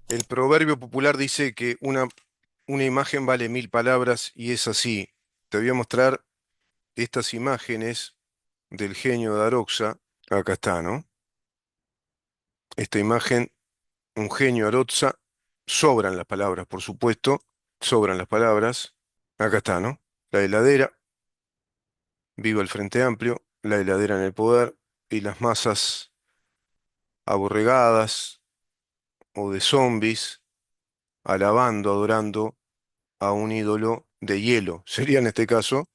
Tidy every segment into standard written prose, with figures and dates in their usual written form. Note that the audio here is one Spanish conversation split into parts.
El proverbio popular dice que una imagen vale mil palabras y es así. Te voy a mostrar estas imágenes del genio de Aroxa. Acá está, ¿no? Esta imagen, un genio Aroxa. Sobran las palabras, por supuesto. Sobran las palabras. Acá está, ¿no? La heladera. Viva el Frente Amplio. La heladera en el poder. Y las masas aborregadas o de zombies alabando, adorando a un ídolo de hielo. Sería en este caso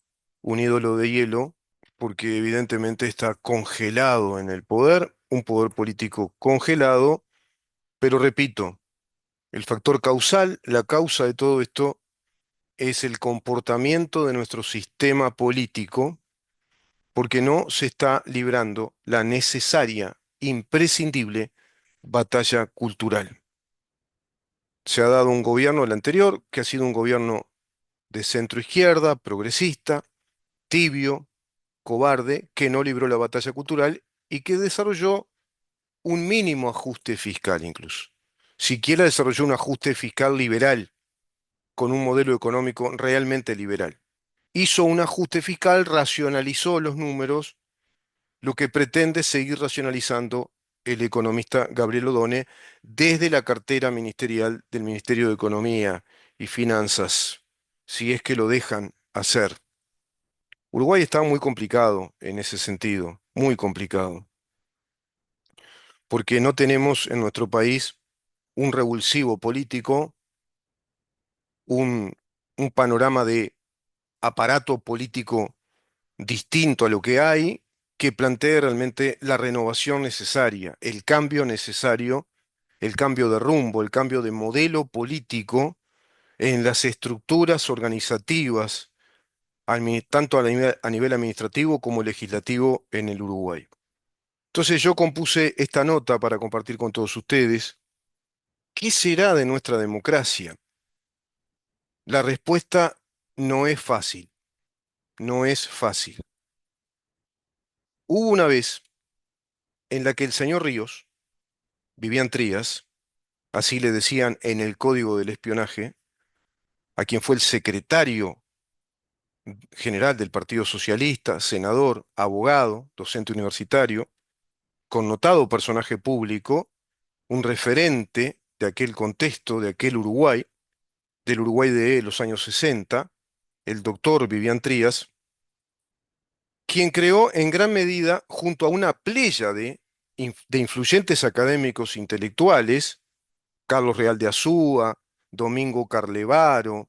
un ídolo de hielo porque evidentemente está congelado en el poder, un poder político congelado, pero repito, el factor causal, la causa de todo esto es el comportamiento de nuestro sistema político porque no se está librando la necesaria, imprescindible batalla cultural. Se ha dado un gobierno, el anterior, que ha sido un gobierno de centro izquierda, progresista, tibio, cobarde, que no libró la batalla cultural y que desarrolló un mínimo ajuste fiscal incluso. Siquiera desarrolló un ajuste fiscal liberal, con un modelo económico realmente liberal. Hizo un ajuste fiscal, racionalizó los números, lo que pretende seguir racionalizando el economista Gabriel Odone desde la cartera ministerial del Ministerio de Economía y Finanzas, si es que lo dejan hacer. Uruguay está muy complicado en ese sentido, muy complicado, porque no tenemos en nuestro país un revulsivo político, un, un panorama de aparato político distinto a lo que hay, que plantee realmente la renovación necesaria, el cambio necesario, el cambio de rumbo, el cambio de modelo político en las estructuras organizativas, tanto a nivel administrativo como legislativo en el Uruguay. Entonces yo compuse esta nota para compartir con todos ustedes. ¿Qué será de nuestra democracia? La respuesta no es fácil, no es fácil. Hubo una vez en la que el señor Ríos, Vivian Trías, así le decían en el Código del Espionaje, a quien fue el secretario general del Partido Socialista, senador, abogado, docente universitario, connotado personaje público, un referente de aquel contexto, de aquel Uruguay, del Uruguay de los años 60, el doctor Vivian Trías, quien creó en gran medida, junto a una playa de influyentes académicos intelectuales, Carlos Real de Azúa, Domingo Carlevaro,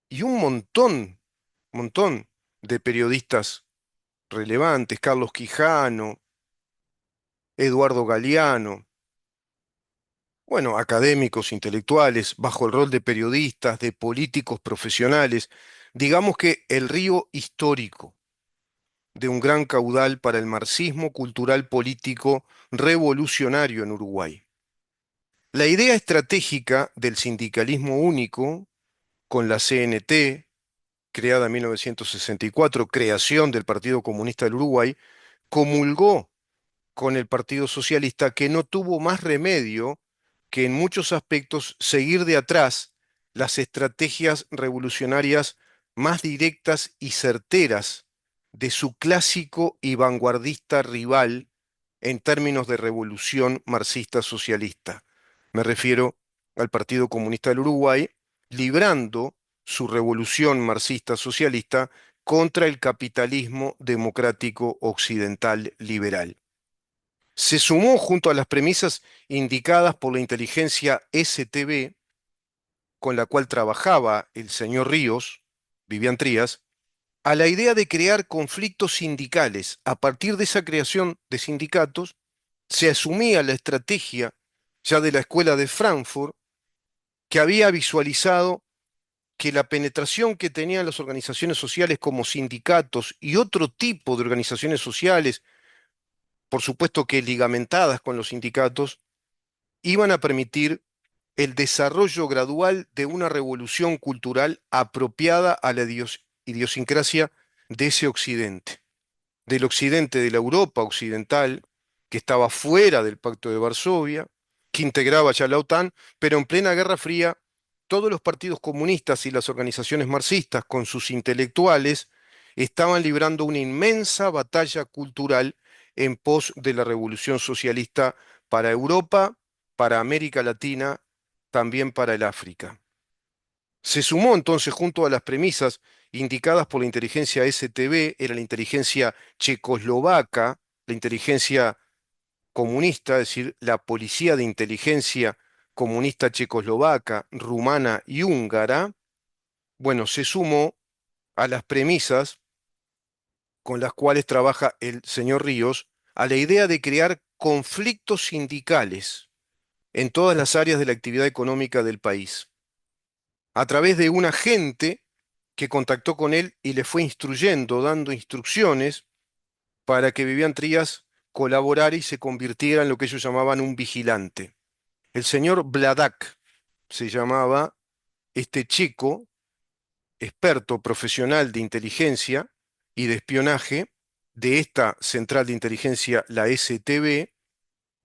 y un montón de periodistas relevantes, Carlos Quijano, Eduardo Galeano, bueno, académicos intelectuales, bajo el rol de periodistas, de políticos profesionales, digamos que el río histórico de un gran caudal para el marxismo cultural político revolucionario en Uruguay. La idea estratégica del sindicalismo único, con la CNT, creada en 1964, creación del Partido Comunista del Uruguay, comulgó con el Partido Socialista, que no tuvo más remedio que en muchos aspectos seguir de atrás las estrategias revolucionarias más directas y certeras de su clásico y vanguardista rival en términos de revolución marxista-socialista. Me refiero al Partido Comunista del Uruguay, librando su revolución marxista-socialista contra el capitalismo democrático occidental liberal. Se sumó junto a las premisas indicadas por la inteligencia STB, con la cual trabajaba el señor Ríos, Vivian Trías, a la idea de crear conflictos sindicales. A partir de esa creación de sindicatos, se asumía la estrategia ya de la Escuela de Frankfurt, que había visualizado que la penetración que tenían las organizaciones sociales como sindicatos y otro tipo de organizaciones sociales, por supuesto que ligamentadas con los sindicatos, iban a permitir el desarrollo gradual de una revolución cultural apropiada a la idiosincrasia de ese occidente, del occidente de la Europa occidental, que estaba fuera del Pacto de Varsovia, que integraba ya la OTAN, pero en plena Guerra Fría, todos los partidos comunistas y las organizaciones marxistas, con sus intelectuales, estaban librando una inmensa batalla cultural en pos de la revolución socialista para Europa, para América Latina, también para el África. Se sumó entonces junto a las premisas indicadas por la inteligencia STB, era la inteligencia checoslovaca, la inteligencia comunista, es decir, la policía de inteligencia comunista checoslovaca, rumana y húngara, bueno, se sumó a las premisas con las cuales trabaja el señor Ríos, a la idea de crear conflictos sindicales en todas las áreas de la actividad económica del país, a través de un agente que contactó con él y le fue instruyendo, dando instrucciones para que Vivian Trías colaborara y se convirtiera en lo que ellos llamaban un vigilante. El señor Bladak se llamaba este chico, experto profesional de inteligencia y de espionaje de esta central de inteligencia, la STB,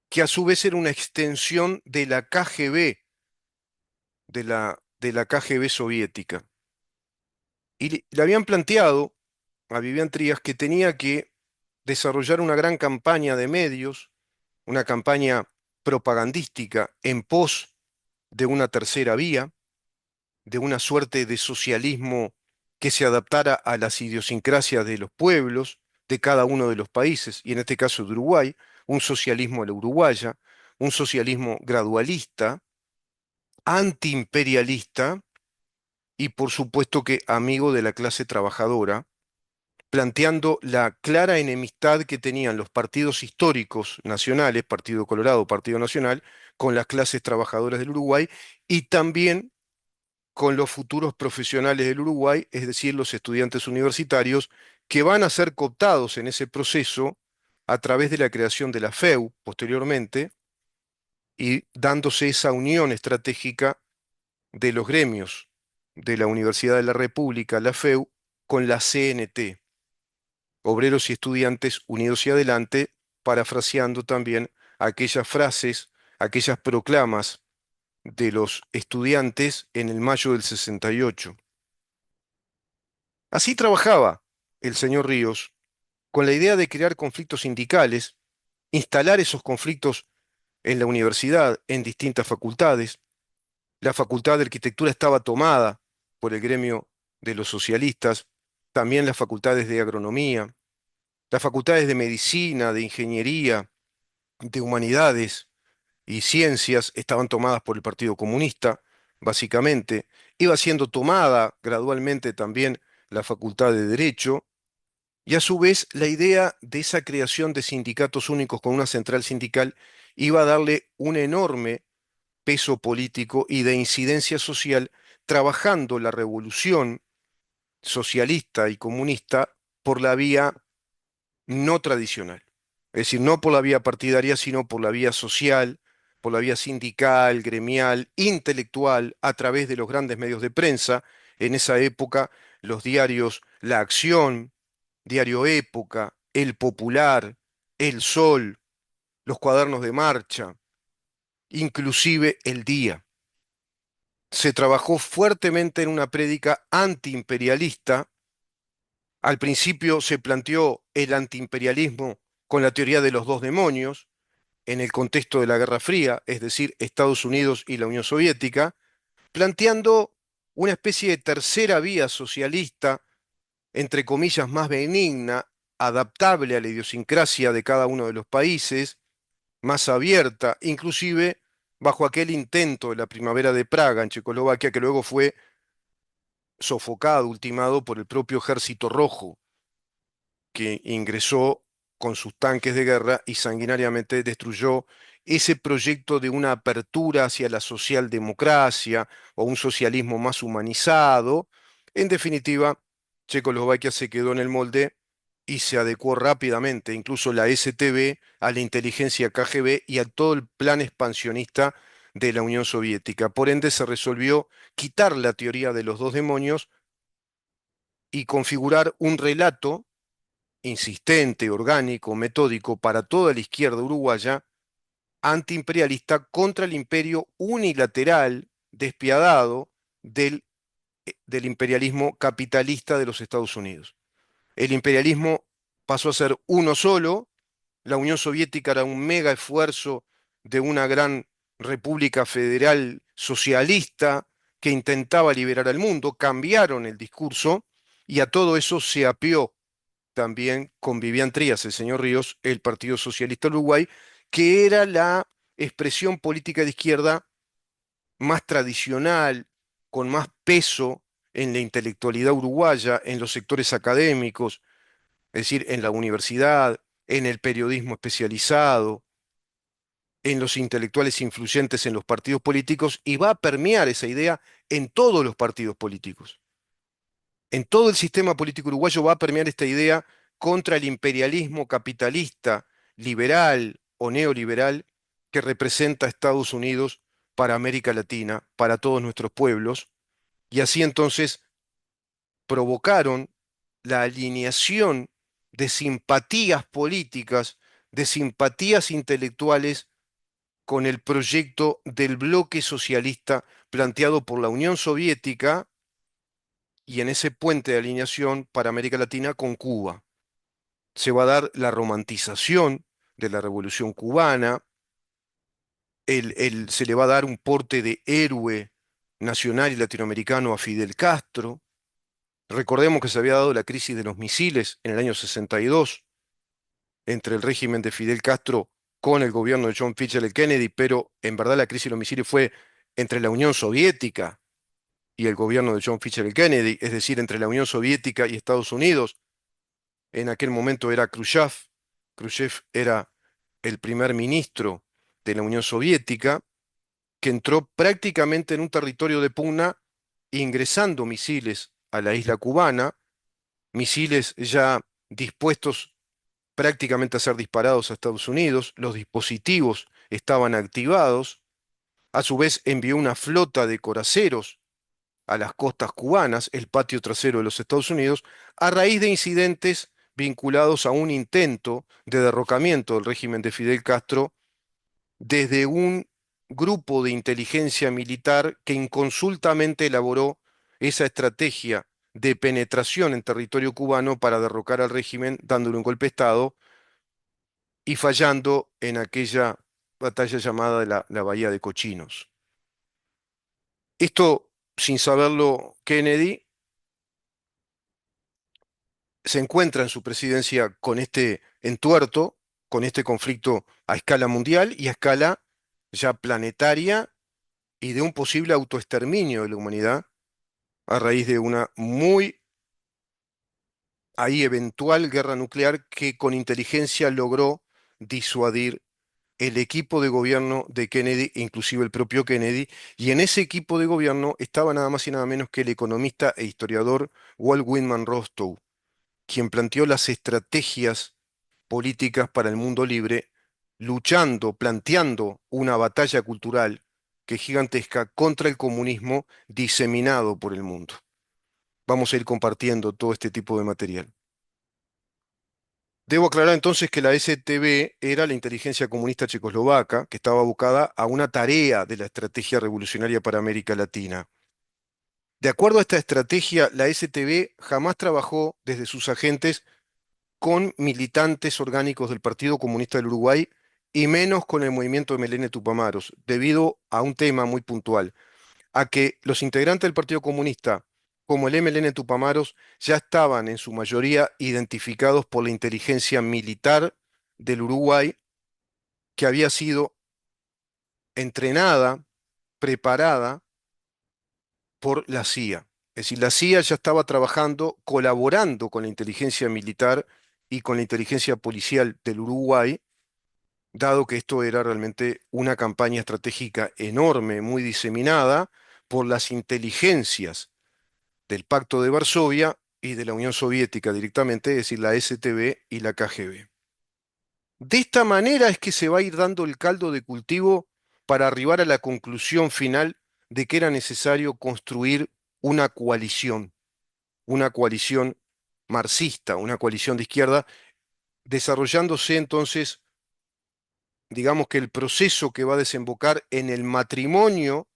que a su vez era una extensión de la KGB, de la KGB soviética. Y le habían planteado a Vivian Trías que tenía que desarrollar una gran campaña de medios, una campaña propagandística en pos de una tercera vía, de una suerte de socialismo que se adaptara a las idiosincrasias de los pueblos de cada uno de los países, y en este caso de Uruguay, un socialismo a la uruguaya, un socialismo gradualista, antiimperialista y por supuesto que amigo de la clase trabajadora, planteando la clara enemistad que tenían los partidos históricos nacionales, Partido Colorado, Partido Nacional, con las clases trabajadoras del Uruguay y también con los futuros profesionales del Uruguay, es decir, los estudiantes universitarios, que van a ser cooptados en ese proceso a través de la creación de la FEU posteriormente y dándose esa unión estratégica de los gremios de la Universidad de la República, la FEU, con la CNT, Obreros y Estudiantes Unidos y Adelante, parafraseando también aquellas frases, aquellas proclamas de los estudiantes en el mayo del 68. Así trabajaba el señor Ríos, con la idea de crear conflictos sindicales, instalar esos conflictos en la universidad, en distintas facultades. La facultad de arquitectura estaba tomada por el gremio de los socialistas, también las facultades de agronomía, las facultades de medicina, de ingeniería, de humanidades y ciencias estaban tomadas por el Partido Comunista, básicamente. Iba siendo tomada gradualmente también la facultad de Derecho. Y a su vez, la idea de esa creación de sindicatos únicos con una central sindical iba a darle un enorme peso político y de incidencia social, trabajando la revolución socialista y comunista por la vía no tradicional. Es decir, no por la vía partidaria, sino por la vía social, por la vía sindical, gremial, intelectual, a través de los grandes medios de prensa. En esa época, los diarios La Acción, Diario Época, El Popular, El Sol, los cuadernos de marcha, inclusive El Día. Se trabajó fuertemente en una prédica antiimperialista. Al principio se planteó el antiimperialismo con la teoría de los dos demonios, en el contexto de la Guerra Fría, es decir, Estados Unidos y la Unión Soviética, planteando una especie de tercera vía socialista, entre comillas, más benigna, adaptable a la idiosincrasia de cada uno de los países, más abierta, inclusive bajo aquel intento de la primavera de Praga en Checoslovaquia, que luego fue sofocado, ultimado por el propio Ejército Rojo, que ingresó con sus tanques de guerra y sanguinariamente destruyó ese proyecto de una apertura hacia la socialdemocracia o un socialismo más humanizado. En definitiva, Checoslovaquia se quedó en el molde y se adecuó rápidamente, incluso la STB, a la inteligencia KGB y a todo el plan expansionista de la Unión Soviética. Por ende, se resolvió quitar la teoría de los dos demonios y configurar un relato insistente, orgánico, metódico para toda la izquierda uruguaya antiimperialista contra el imperio unilateral, despiadado del imperialismo capitalista de los Estados Unidos. El imperialismo pasó a ser uno solo, la Unión Soviética era un mega esfuerzo de una gran república federal socialista que intentaba liberar al mundo, cambiaron el discurso y a todo eso se apió también con Vivian Trías, el señor Ríos, el Partido Socialista del Uruguay, que era la expresión política de izquierda más tradicional, con más peso en la intelectualidad uruguaya, en los sectores académicos, es decir, en la universidad, en el periodismo especializado, en los intelectuales influyentes en los partidos políticos, y va a permear esa idea en todos los partidos políticos. En todo el sistema político uruguayo va a permear esta idea contra el imperialismo capitalista, liberal o neoliberal que representa a Estados Unidos para América Latina, para todos nuestros pueblos, y así entonces provocaron la alineación de simpatías políticas, de simpatías intelectuales con el proyecto del bloque socialista planteado por la Unión Soviética y en ese puente de alineación para América Latina con Cuba. Se va a dar la romantización de la Revolución Cubana, se le va a dar un porte de héroe nacional y latinoamericano a Fidel Castro. Recordemos que se había dado la crisis de los misiles en el año 62 entre el régimen de Fidel Castro con el gobierno de John Fitzgerald Kennedy, pero en verdad la crisis de los misiles fue entre la Unión Soviética y el gobierno de John Fitzgerald Kennedy, es decir, entre la Unión Soviética y Estados Unidos. En aquel momento era Khrushchev. Khrushchev era el primer ministro de la Unión Soviética, que entró prácticamente en un territorio de pugna, ingresando misiles a la isla cubana, misiles ya dispuestos prácticamente a ser disparados a Estados Unidos, los dispositivos estaban activados, a su vez envió una flota de coraceros a las costas cubanas, el patio trasero de los Estados Unidos, a raíz de incidentes vinculados a un intento de derrocamiento del régimen de Fidel Castro desde un grupo de inteligencia militar que inconsultamente elaboró esa estrategia de penetración en territorio cubano para derrocar al régimen dándole un golpe de Estado y fallando en aquella batalla llamada la Bahía de Cochinos. Esto, sin saberlo Kennedy, se encuentra en su presidencia con este entuerto, con este conflicto a escala mundial y a escala ya planetaria y de un posible autoexterminio de la humanidad a raíz de una muy ahí eventual guerra nuclear que con inteligencia logró disuadir el equipo de gobierno de Kennedy, inclusive el propio Kennedy, y en ese equipo de gobierno estaba nada más y nada menos que el economista e historiador Walt Whitman Rostow, quien planteó las estrategias políticas para el mundo libre, luchando, planteando una batalla cultural que es gigantesca contra el comunismo diseminado por el mundo. Vamos a ir compartiendo todo este tipo de material. Debo aclarar entonces que la STB era la inteligencia comunista checoslovaca, que estaba abocada a una tarea de la estrategia revolucionaria para América Latina. De acuerdo a esta estrategia, la STB jamás trabajó desde sus agentes con militantes orgánicos del Partido Comunista del Uruguay y menos con el movimiento de Melene Tupamaros, debido a un tema muy puntual, a que los integrantes del Partido Comunista, como el MLN Tupamaros, ya estaban en su mayoría identificados por la inteligencia militar del Uruguay, que había sido entrenada, preparada por la CIA. Es decir, la CIA ya estaba trabajando, colaborando con la inteligencia militar y con la inteligencia policial del Uruguay, dado que esto era realmente una campaña estratégica enorme, muy diseminada por las inteligencias del Pacto de Varsovia y de la Unión Soviética directamente, es decir, la STB y la KGB. De esta manera es que se va a ir dando el caldo de cultivo para arribar a la conclusión final de que era necesario construir una coalición marxista, una coalición de izquierda, desarrollándose entonces digamos que el proceso que va a desembocar en el matrimonio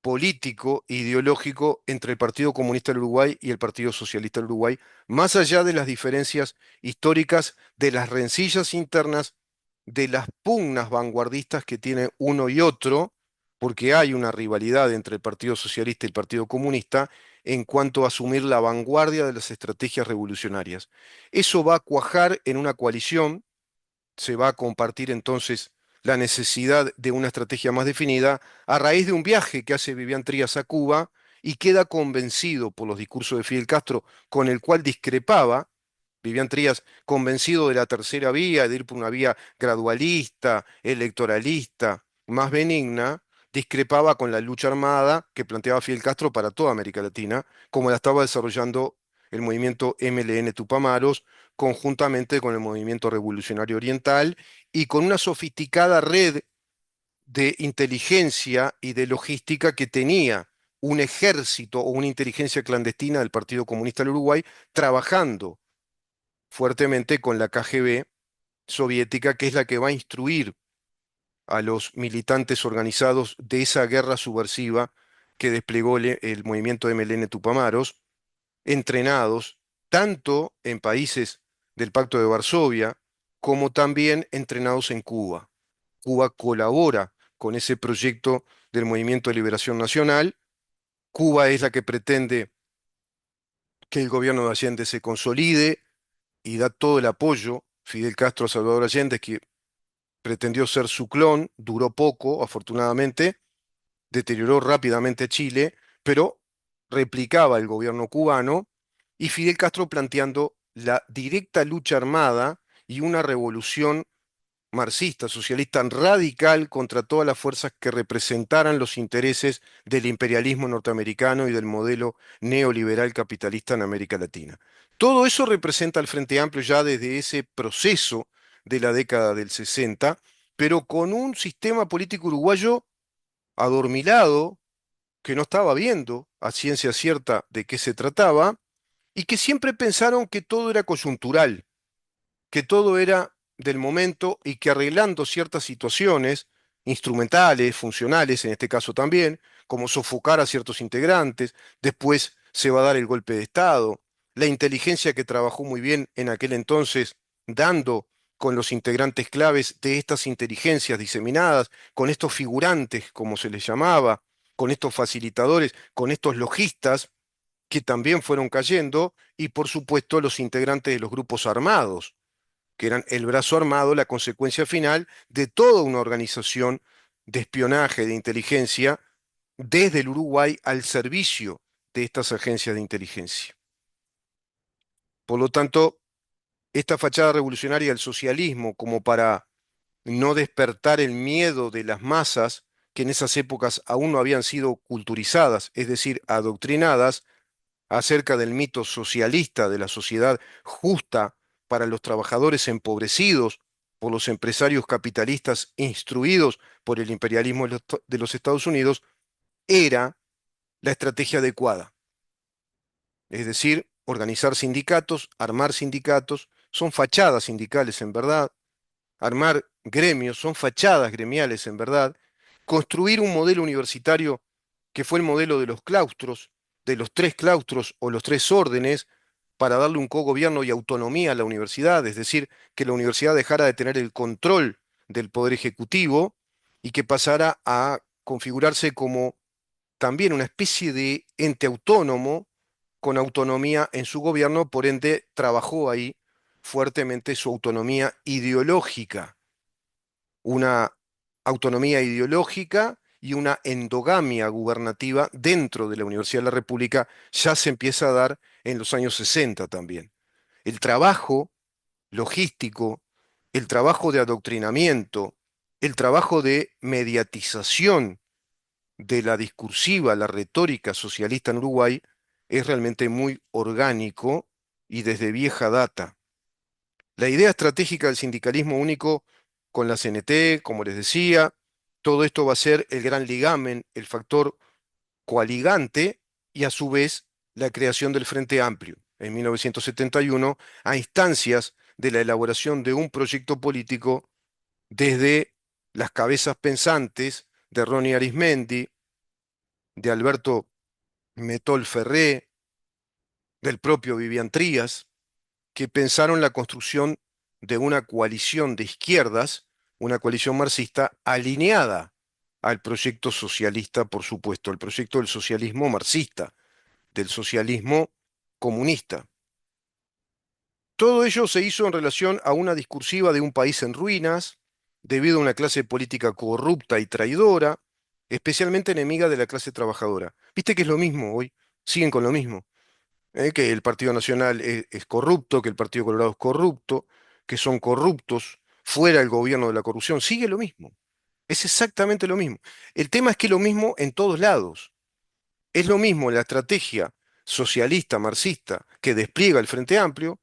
político, ideológico entre el Partido Comunista del Uruguay y el Partido Socialista del Uruguay, más allá de las diferencias históricas, de las rencillas internas, de las pugnas vanguardistas que tiene uno y otro, porque hay una rivalidad entre el Partido Socialista y el Partido Comunista en cuanto a asumir la vanguardia de las estrategias revolucionarias. Eso va a cuajar en una coalición. Se va a compartir entonces la necesidad de una estrategia más definida a raíz de un viaje que hace Vivian Trías a Cuba y queda convencido por los discursos de Fidel Castro, con el cual discrepaba. Vivian Trías, convencido de la tercera vía, de ir por una vía gradualista, electoralista, más benigna, discrepaba con la lucha armada que planteaba Fidel Castro para toda América Latina, como la estaba desarrollando el movimiento MLN Tupamaros, conjuntamente con el movimiento revolucionario oriental y con una sofisticada red de inteligencia y de logística que tenía un ejército o una inteligencia clandestina del Partido Comunista del Uruguay trabajando fuertemente con la KGB soviética, que es la que va a instruir a los militantes organizados de esa guerra subversiva que desplegó el movimiento MLN Tupamaros, entrenados tanto en países del Pacto de Varsovia como también entrenados en Cuba. Cuba colabora con ese proyecto del Movimiento de Liberación Nacional. Cuba es la que pretende que el gobierno de Allende se consolide y da todo el apoyo. Fidel Castro a Salvador Allende, que pretendió ser su clon, duró poco, afortunadamente, deterioró rápidamente Chile, pero replicaba el gobierno cubano y Fidel Castro planteando la directa lucha armada y una revolución marxista, socialista radical contra todas las fuerzas que representaran los intereses del imperialismo norteamericano y del modelo neoliberal capitalista en América Latina. Todo eso representa al Frente Amplio ya desde ese proceso de la década del 60, pero con un sistema político uruguayo adormilado, que no estaba viendo a ciencia cierta de qué se trataba y que siempre pensaron que todo era coyuntural, que todo era del momento y que arreglando ciertas situaciones instrumentales, funcionales en este caso también, como sofocar a ciertos integrantes, después se va a dar el golpe de Estado, la inteligencia que trabajó muy bien en aquel entonces dando con los integrantes claves de estas inteligencias diseminadas, con estos figurantes, como se les llamaba, con estos facilitadores, con estos logistas que también fueron cayendo, y por supuesto los integrantes de los grupos armados que eran el brazo armado, la consecuencia final de toda una organización de espionaje, de inteligencia, desde el Uruguay al servicio de estas agencias de inteligencia. Por lo tanto, esta fachada revolucionaria del socialismo, como para no despertar el miedo de las masas, que en esas épocas aún no habían sido culturizadas, es decir, adoctrinadas, acerca del mito socialista de la sociedad justa para los trabajadores empobrecidos por los empresarios capitalistas instruidos por el imperialismo de los Estados Unidos, era la estrategia adecuada. Es decir, organizar sindicatos, armar sindicatos, son fachadas sindicales en verdad, armar gremios, son fachadas gremiales en verdad, construir un modelo universitario que fue el modelo de los claustros, de los tres claustros o los tres órdenes, para darle un cogobierno y autonomía a la universidad, es decir, que la universidad dejara de tener el control del poder ejecutivo y que pasara a configurarse como también una especie de ente autónomo con autonomía en su gobierno, por ende trabajó ahí fuertemente su autonomía ideológica, una autonomía ideológica y una endogamia gubernativa dentro de la Universidad de la República ya se empieza a dar en los años 60 también. El trabajo logístico, el trabajo de adoctrinamiento, el trabajo de mediatización de la discursiva, la retórica socialista en Uruguay es realmente muy orgánico y desde vieja data. La idea estratégica del sindicalismo único con la CNT, como les decía, todo esto va a ser el gran ligamen, el factor coaligante y a su vez la creación del Frente Amplio en 1971 a instancias de la elaboración de un proyecto político desde las cabezas pensantes de Ronnie Arismendi, de Alberto Metol Ferré, del propio Vivian Trías, que pensaron la construcción de una coalición de izquierdas, una coalición marxista alineada al proyecto socialista, por supuesto, el proyecto del socialismo marxista, del socialismo comunista. Todo ello se hizo en relación a una discursiva de un país en ruinas, debido a una clase política corrupta y traidora, especialmente enemiga de la clase trabajadora. ¿Viste que es lo mismo hoy? Siguen con lo mismo. Que el Partido Nacional es corrupto, que el Partido Colorado es corrupto, que son corruptos, fuera el gobierno de la corrupción. Sigue lo mismo. Es exactamente lo mismo. El tema es que es lo mismo en todos lados. Es lo mismo la estrategia socialista, marxista, que despliega el Frente Amplio,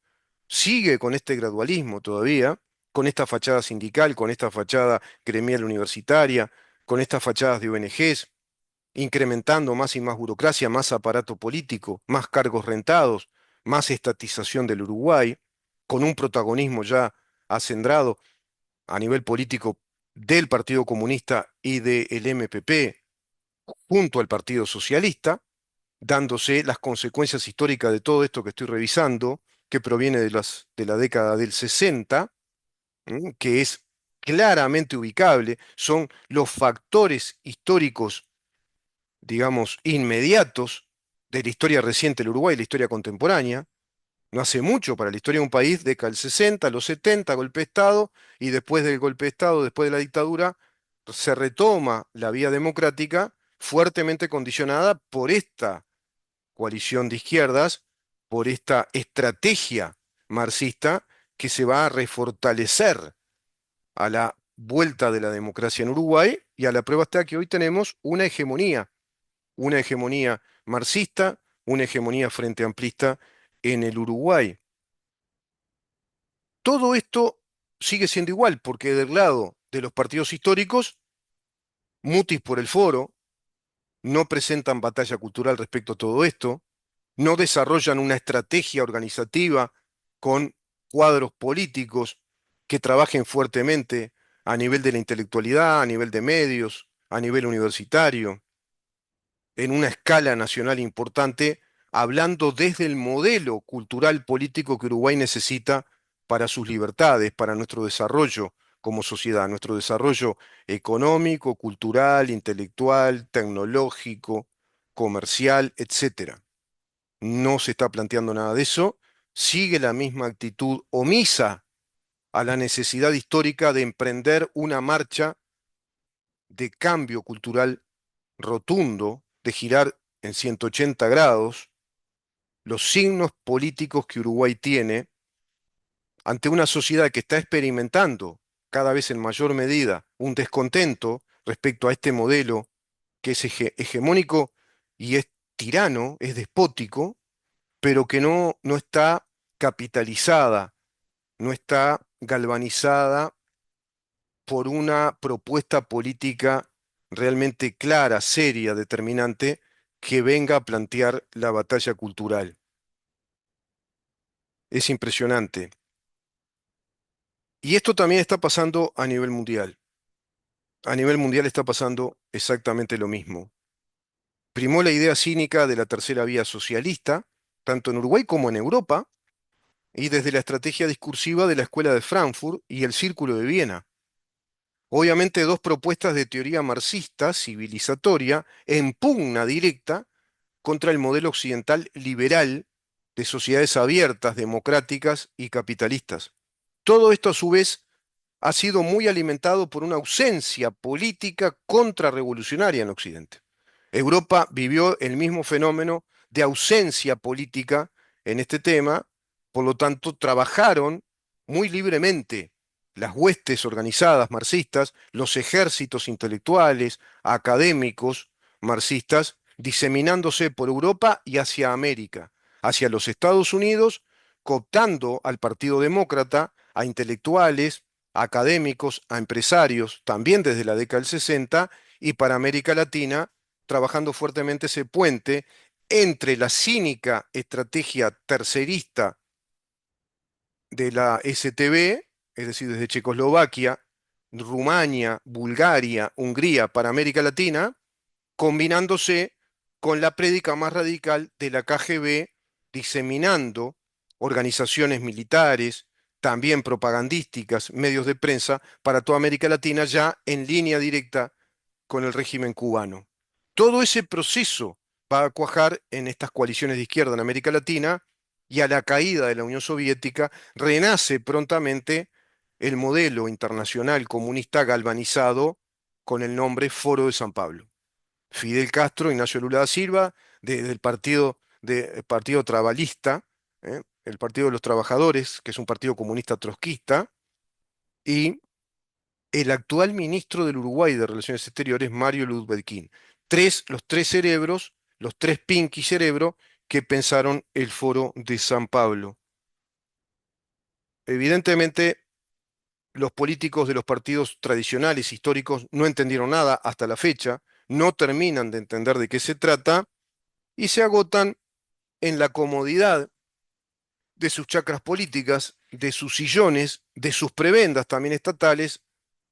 sigue con este gradualismo todavía, con esta fachada sindical, con esta fachada gremial universitaria, con estas fachadas de ONGs, incrementando más y más burocracia, más aparato político, más cargos rentados, más estatización del Uruguay, con un protagonismo ya acendrado a nivel político del Partido Comunista y del MPP junto al Partido Socialista, dándose las consecuencias históricas de todo esto que estoy revisando, que proviene de la década del 60, que es claramente ubicable, son los factores históricos, digamos, inmediatos de la historia reciente del Uruguay, la historia contemporánea. No hace mucho para la historia de un país, década del 60, los 70, golpe de Estado, y después del golpe de Estado, después de la dictadura, se retoma la vía democrática fuertemente condicionada por esta coalición de izquierdas, por esta estrategia marxista que se va a refortalecer a la vuelta de la democracia en Uruguay, y a la prueba está que hoy tenemos una hegemonía marxista, una hegemonía frente amplista en el Uruguay. Todo esto sigue siendo igual, porque del lado de los partidos históricos, mutis por el foro, no presentan batalla cultural respecto a todo esto, no desarrollan una estrategia organizativa con cuadros políticos que trabajen fuertemente a nivel de la intelectualidad, a nivel de medios, a nivel universitario, en una escala nacional importante, hablando desde el modelo cultural político que Uruguay necesita para sus libertades, para nuestro desarrollo como sociedad, nuestro desarrollo económico, cultural, intelectual, tecnológico, comercial, etcétera. No se está planteando nada de eso, sigue la misma actitud omisa a la necesidad histórica de emprender una marcha de cambio cultural rotundo, de girar en 180 grados los signos políticos que Uruguay tiene ante una sociedad que está experimentando cada vez en mayor medida un descontento respecto a este modelo que es hegemónico y es tirano, es despótico, pero que no está capitalizada, no está galvanizada por una propuesta política realmente clara, seria, determinante, que venga a plantear la batalla cultural. Es impresionante. Y esto también está pasando a nivel mundial. A nivel mundial está pasando exactamente lo mismo. Primó la idea cínica de la tercera vía socialista, tanto en Uruguay como en Europa, y desde la estrategia discursiva de la Escuela de Frankfurt y el Círculo de Viena. Obviamente dos propuestas de teoría marxista, civilizatoria, en pugna directa contra el modelo occidental liberal de sociedades abiertas, democráticas y capitalistas. Todo esto a su vez ha sido muy alimentado por una ausencia política contrarrevolucionaria en Occidente. Europa vivió el mismo fenómeno de ausencia política en este tema, por lo tanto trabajaron muy libremente las huestes organizadas marxistas, los ejércitos intelectuales, académicos marxistas, diseminándose por Europa y hacia América, hacia los Estados Unidos, cooptando al Partido Demócrata, a intelectuales, a académicos, a empresarios, también desde la década del 60, y para América Latina, trabajando fuertemente ese puente entre la cínica estrategia tercerista de la STB, es decir, desde Checoslovaquia, Rumania, Bulgaria, Hungría para América Latina, combinándose con la prédica más radical de la KGB, diseminando organizaciones militares, también propagandísticas, medios de prensa para toda América Latina, ya en línea directa con el régimen cubano. Todo ese proceso va a cuajar en estas coaliciones de izquierda en América Latina y a la caída de la Unión Soviética renace prontamente el modelo internacional comunista galvanizado con el nombre Foro de San Pablo. Fidel Castro, Ignacio Lula da Silva, del partido Trabalista, el Partido de los Trabajadores, que es un partido comunista trotskista, y el actual ministro del Uruguay de Relaciones Exteriores, Mario Ludwigkin. Los tres cerebros, los tres Pinky cerebro que pensaron el Foro de San Pablo. Evidentemente, los políticos de los partidos tradicionales, históricos, no entendieron nada hasta la fecha, no terminan de entender de qué se trata y se agotan en la comodidad de sus chacras políticas, de sus sillones, de sus prebendas también estatales,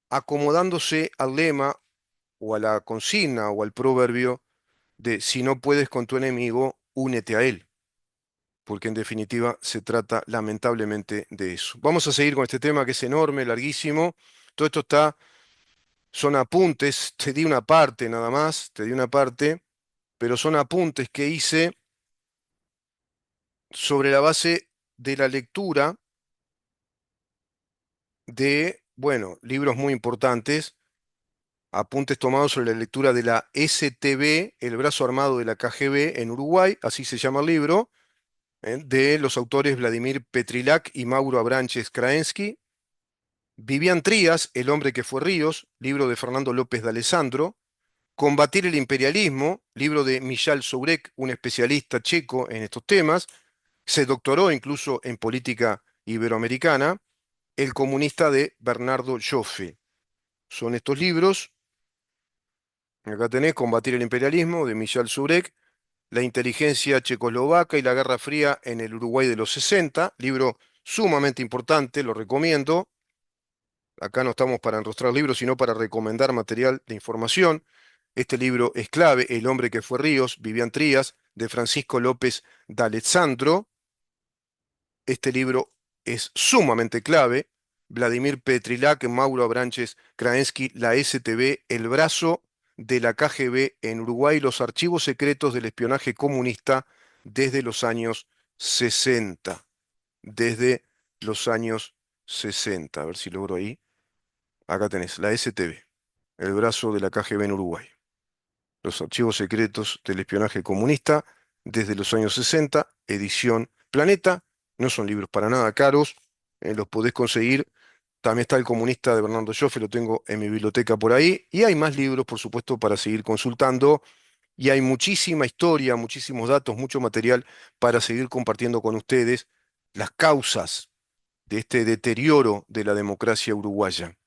acomodándose al lema o a la consigna o al proverbio de si no puedes con tu enemigo, únete a él, porque en definitiva se trata lamentablemente de eso. Vamos a seguir con este tema que es enorme, larguísimo. Todo esto son apuntes, te di una parte nada más, te di una parte, pero son apuntes que hice sobre la base de la lectura de, bueno, libros muy importantes, apuntes tomados sobre la lectura de la STB, el brazo armado de la KGB en Uruguay, así se llama el libro, de los autores Vladimir Petrilac y Mauro Abranches Kraensky. Vivian Trías, El hombre que fue Ríos, libro de Fernando López de Alessandro. Combatir el imperialismo, libro de Michal Sourek, un especialista checo en estos temas. Se doctoró incluso en política iberoamericana. El comunista de Bernardo Joffe. Son estos libros. Acá tenés Combatir el imperialismo de Michal Sourek. La inteligencia checoslovaca y la Guerra Fría en el Uruguay de los 60, libro sumamente importante, lo recomiendo. Acá no estamos para enrostrar libros, sino para recomendar material de información. Este libro es clave, El hombre que fue Ríos, Vivian Trías, de Francisco López d'Alessandro. Este libro es sumamente clave. Vladimir Petrilac, Mauro Abranches Kraensky, la STB, el brazo de la KGB en Uruguay, los archivos secretos del espionaje comunista desde los años 60. Desde los años 60. A ver si logro ahí. Acá tenés, la STB, el brazo de la KGB en Uruguay. Los archivos secretos del espionaje comunista desde los años 60, edición Planeta. No son libros para nada caros, los podés conseguir. También está El comunista de Bernardo Joffe, lo tengo en mi biblioteca por ahí. Y hay más libros, por supuesto, para seguir consultando. Y hay muchísima historia, muchísimos datos, mucho material para seguir compartiendo con ustedes las causas de este deterioro de la democracia uruguaya.